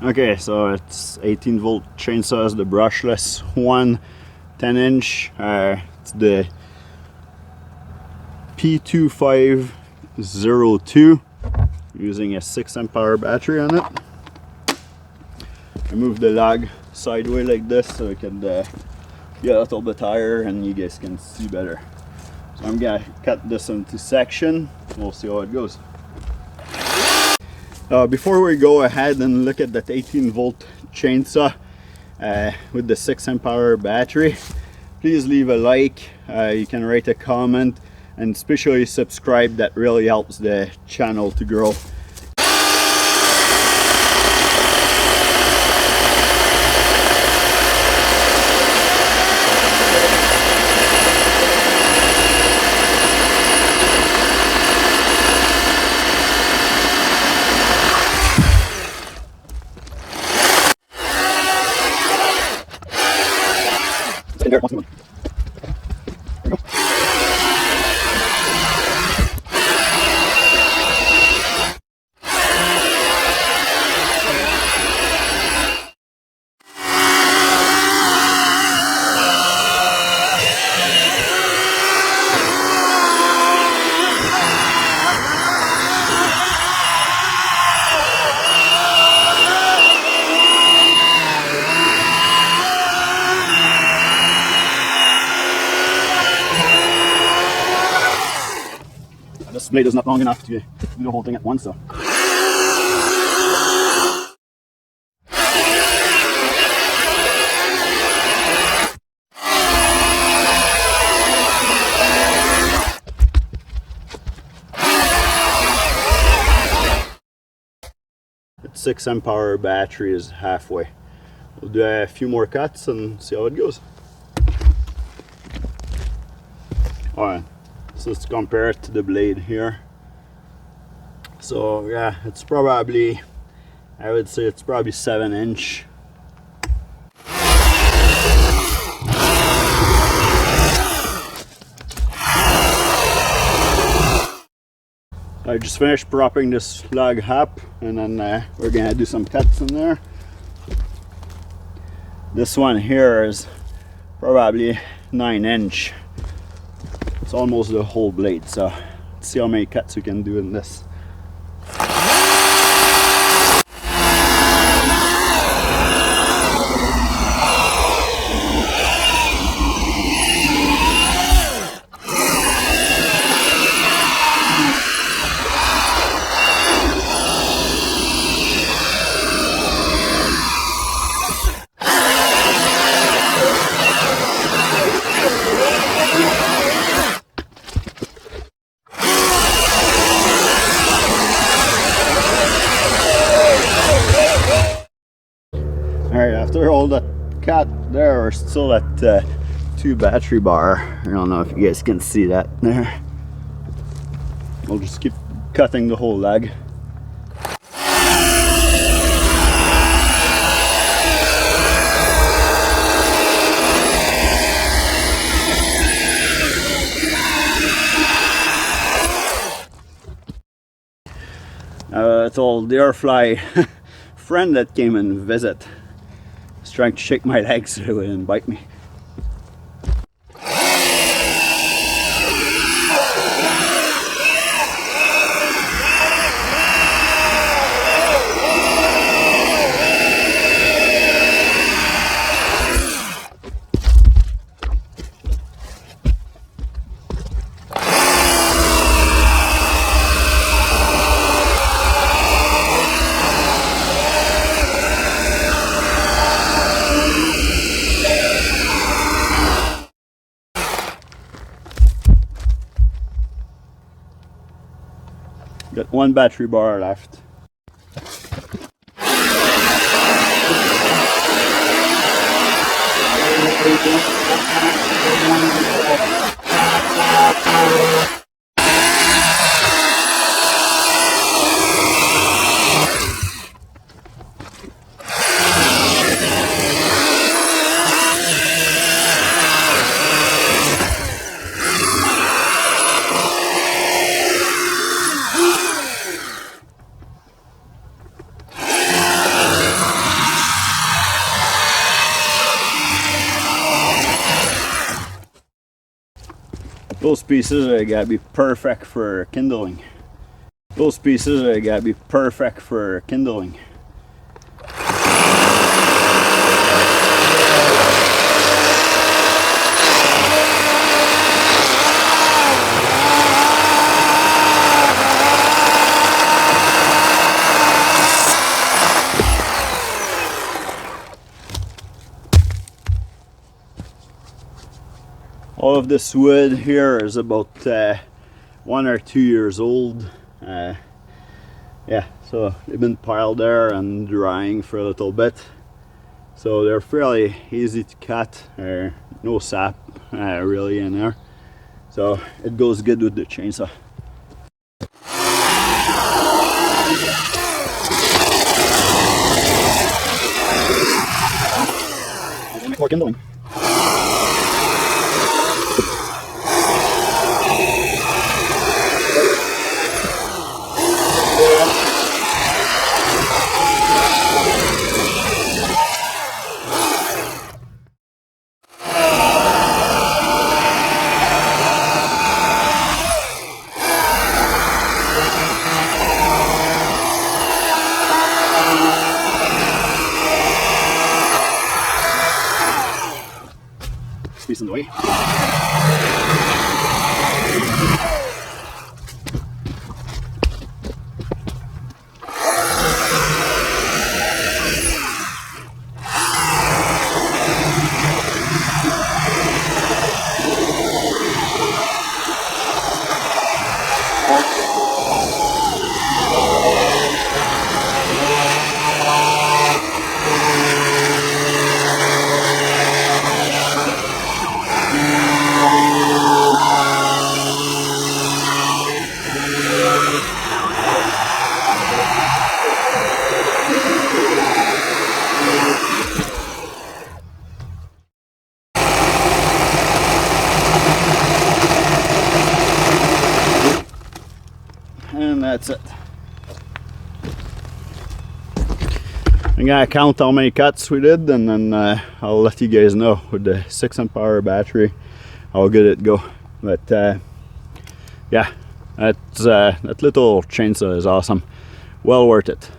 Okay, so it's 18 volt chainsaws, the brushless one, 10-inch. It's the P2502 using a 6 amp-hour battery on it. I move the log sideways like this so I can get a little bit higher and you guys can see better. So I'm gonna cut this into section. We'll see how it goes. Before we go ahead and look at that 18 volt chainsaw with the 6 amp-hour battery, please leave a like, you can write a comment, and especially subscribe. That really helps the channel to grow. There, once more. There we go. This blade is not long enough to do the whole thing at once, so. Its 6 amp-hour battery is halfway. We'll do a few more cuts and see how it goes. Alright. So let's compare it to the blade here. So yeah, it's probably, I would say it's probably 7-inch. I just finished propping this log up, and then we're gonna do some cuts in there. This one here is probably 9-inch. It's almost the whole blade, so let's see how many cuts we can do in this. Alright, after all that cut, there we're still at 2 battery bar. I don't know if you guys can see that there. We'll just keep cutting the whole leg. It's all the airfly friend that came and visit. He's trying to shake my legs so he wouldn't bite me. Got 1 battery bar left. Those pieces are gotta be perfect for kindling. Those pieces are gotta be perfect for kindling. All of this wood here is about 1 or 2 years old. Yeah, so they've been piled there and drying for a little bit. So they're fairly easy to cut. No sap really in there. So it goes good with the chainsaw. For kindling. Piece in the way. And that's it. I'm gonna count how many cuts we did, and then I'll let you guys know with the 6 amp-hour battery how good it go. But yeah, that little chainsaw is awesome. Well worth it.